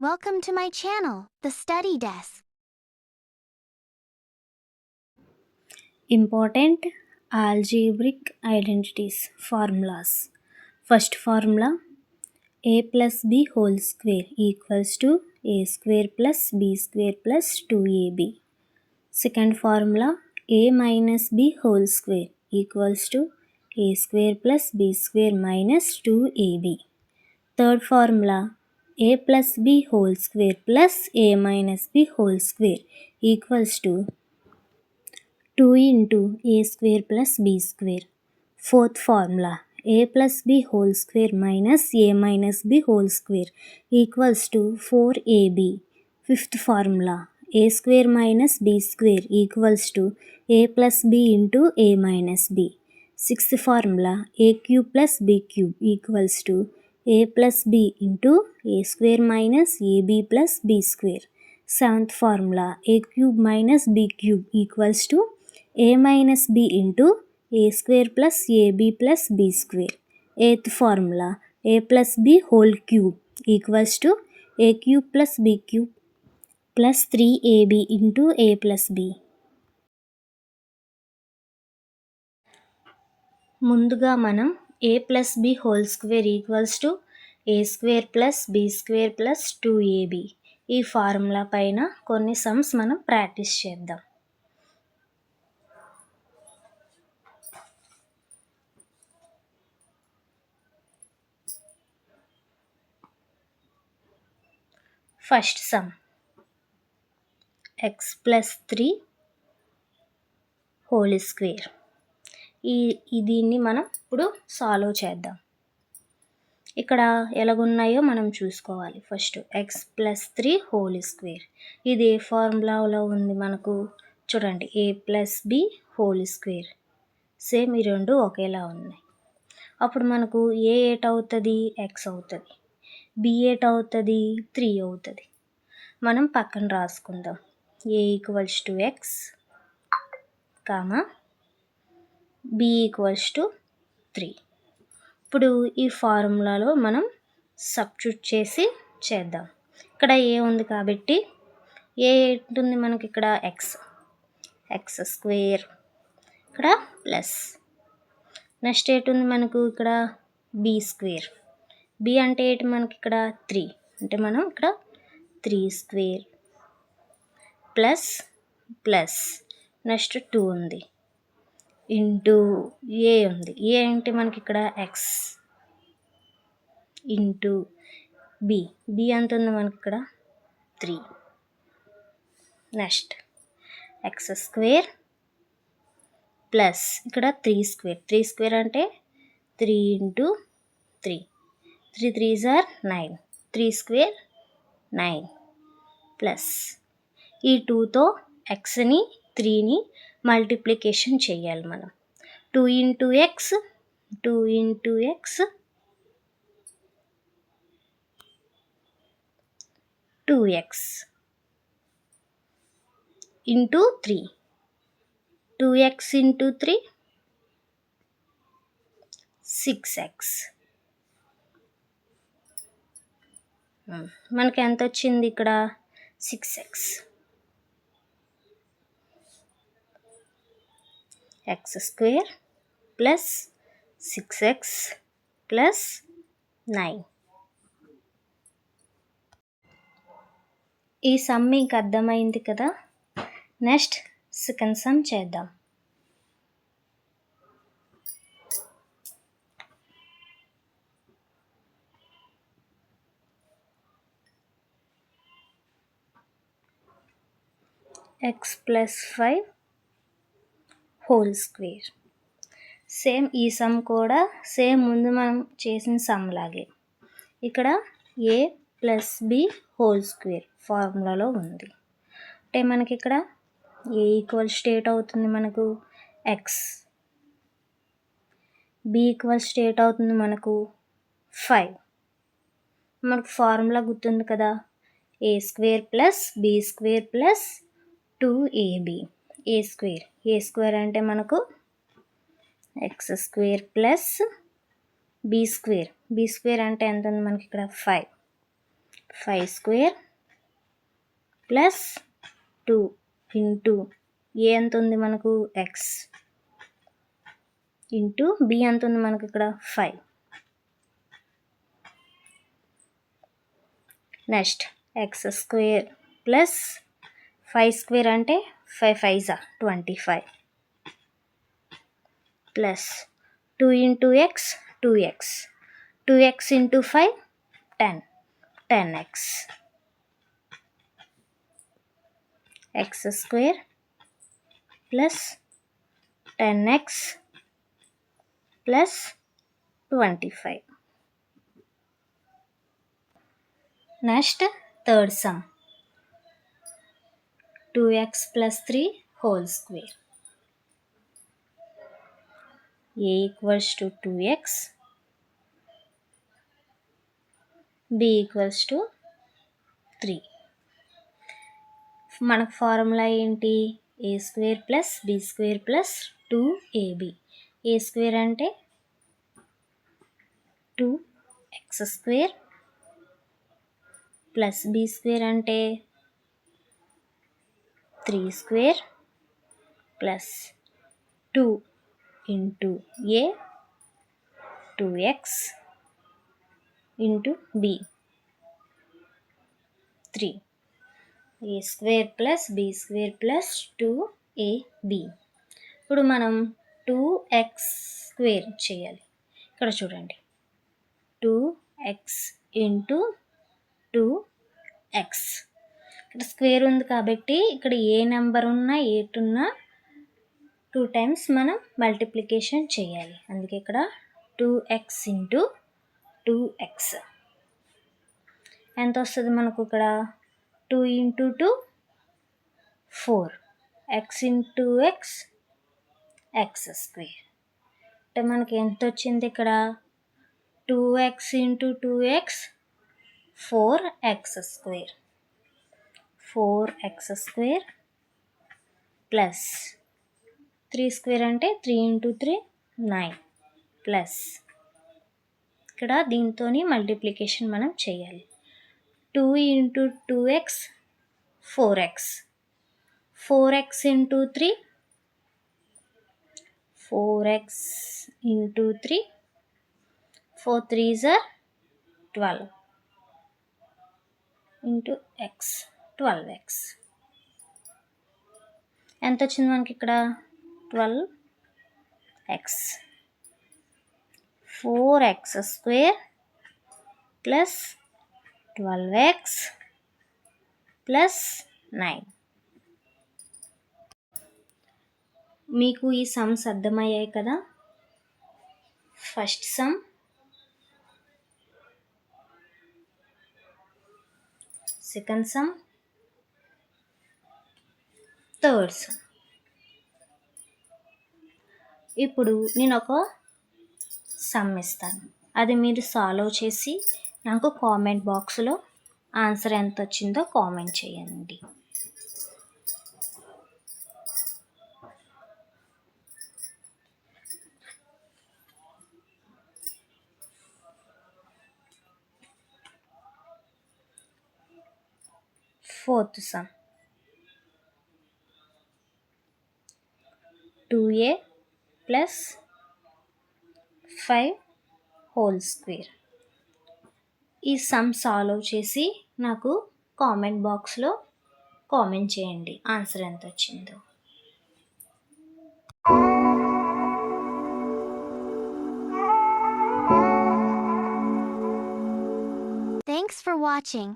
Welcome to my channel, The Study Desk. Important algebraic identities formulas. First formula, a plus b whole square equals to a square plus b square plus 2ab. Second formula, a minus b whole square equals to a square plus b square minus 2ab. Third formula, a plus b whole square plus a minus b whole square equals to 2 into a square plus b square. Fourth formula, a plus b whole square minus a minus b whole square equals to 4ab. Fifth formula, a square minus b square equals to a plus b into a minus b. Sixth formula, a cube plus b cube equals to a plus b into a square minus ab plus b square. Seventh formula, a cube minus b cube equals to a minus b into a square plus ab plus b square. Eighth formula, a plus b whole cube equals to a cube plus b cube plus 3ab into a plus b. ముందుగా మనం a plus b whole square equals to a square plus b square plus 2ab ఈ formula పైన కొన్ని sums మనం practice చేద్దాం. First some x plus 3 whole square. దీన్ని మనం ఇప్పుడు సాల్వ్ చేద్దాం. ఇక్కడ ఎలాగున్నాయో మనం చూసుకోవాలి. First x plus 3 whole square, ఇది ఏ ఫార్ములాలో ఉంది మనకు చూడండి, a plus b whole square. Same ఈ రెండు ఒకేలా ఉన్నాయి. అప్పుడు మనకు a అవుతుంది, x అవుతుంది, b అవుతుంది, 3 అవుతుంది. మనం పక్కన రాసుకుందాం. a equals to x comma b equals to 3. ఇప్పుడు ఈ ఫార్ములాలో మనం సబ్స్టిట్యూట్ చేసి చేద్దాం. ఇక్కడ ఏ ఉంది కాబట్టి ఏ ఉంటుంది మనకి ఇక్కడ ఎక్స్ స్క్వేర్, ఇక్కడ ప్లస్. నెక్స్ట్ ఏటుంది మనకు ఇక్కడ బి స్క్వేర్. బి అంటే ఏంటి మనకి ఇక్కడ 3, అంటే మనం ఇక్కడ 3 స్క్వేర్ ప్లస్ ప్లస్ నెక్స్ట్ 2 ఉంది ఇంటూ ఏ ఉంది. ఏ అంటే మనకి ఇక్కడ ఎక్స్ ఇంటూ బి. బి ఎంత ఉంది మనకి ఇక్కడ 3. నెక్స్ట్ ఎక్స్ స్క్వేర్ ప్లస్ ఇక్కడ 3 స్క్వేర్. 3 స్క్వేర్ అంటే 3 into 3. 3 3s are 9. 3 square 9 plus ఈ 2తో ఎక్స్ని 3ని మల్టిప్లికేషన్ చేయాలి మనం. 2 into x 2 into x 2x into 3. 2x into 3 6x. మనకి ఎంత వచ్చింది ఇక్కడ 6x. X square plus 6x plus 9. ఈ సమ్ మీకు అర్థమైంది కదా. నెక్స్ట్ సెకండ్ సమ్ చేద్దాం. x plus 5 whole square. Same ఈ సమ్ కూడా సేమ్ ముందు మనం చేసిన సమ్ లాగే ఇక్కడ a plus b whole square ఫార్ములాలో ఉంది. అంటే మనకి ఇక్కడ a ఈక్వల్ స్టేట్ అవుతుంది మనకు x, b ఈక్వల్ స్టేట్ అవుతుంది మనకు 5. మనకు ఫార్ములా గుర్తుంది కదా, a square plus b square plus 2ab. A square అంటే మనకు x square plus B square. B square అంటే ఎంత ఉంది మనకి ఇక్కడ 5. 5 స్క్వేర్ ప్లస్ 2 ఇంటూ ఏ ఎంత ఉంది మనకు ఎక్స్ ఇంటూ బి ఎంత ఉంది మనకు ఇక్కడ 5. Next X square plus 5 square అంటే 5 5 25 plus 2 into x 2x 2x into 5 10 10x X square plus 10x plus 25. Next third sum 2x plus 3 whole square. A equals to 2x, B equals to 3. మనకు formula ఏంటి? A square plus B square plus 2ab. A square అంటే 2x square plus B square అంటే 3 square plus 2 into A 2x into B 3. A square plus B square plus 2ab. ఇప్పుడు మనం 2x square చేయాలి. ఇక్కడ చూడండి 2x into 2x. ఇక్కడ square ఉంది కాబట్టి ఇక్కడ ఏ నెంబర్ ఉన్నా ఏటున్నా 2 టైమ్స్ మనం మల్టిప్లికేషన్ చేయాలి. అందుకే ఇక్కడ 2x ఇంటూ 2x ఎంత వస్తుంది మనకు? ఇక్కడ 2 into 2 4, x into x X square అంటే మనకి ఎంత వచ్చింది? ఇక్కడ 2x into 2x 4x square 4x square plus 3 square అంటే 3 ఇంటూ 3 9 ప్లస్ ఇక్కడ దీంతో మల్టిప్లికేషన్ మనం చేయాలి. 2 into 2x 4x 4x into 3 4x into 3 4 3s are 12 into x 12x ఎంత వచ్చింది మనకి ఇక్కడ? 12x 4x square plus 12x plus 9. మీకు ఈ సమ్స్ అర్థమయ్యాయి కదా? First some, second some, third sum. ఇప్పుడు నేను ఒక సమ్ ఇస్తాను, అది మీరు సాల్వ్ చేసి నాకు కామెంట్ బాక్స్లో ఆన్సర్ ఎంత వచ్చిందో కామెంట్ చేయండి. Fourth sum 2a plus 5 whole square. ఈ సమ్ సాల్వ్ చేసి నాకు కామెంట్ బాక్స్లో కామెంట్ చేయండి ఆన్సర్ ఎంత వచ్చిందో. Thanks for watching.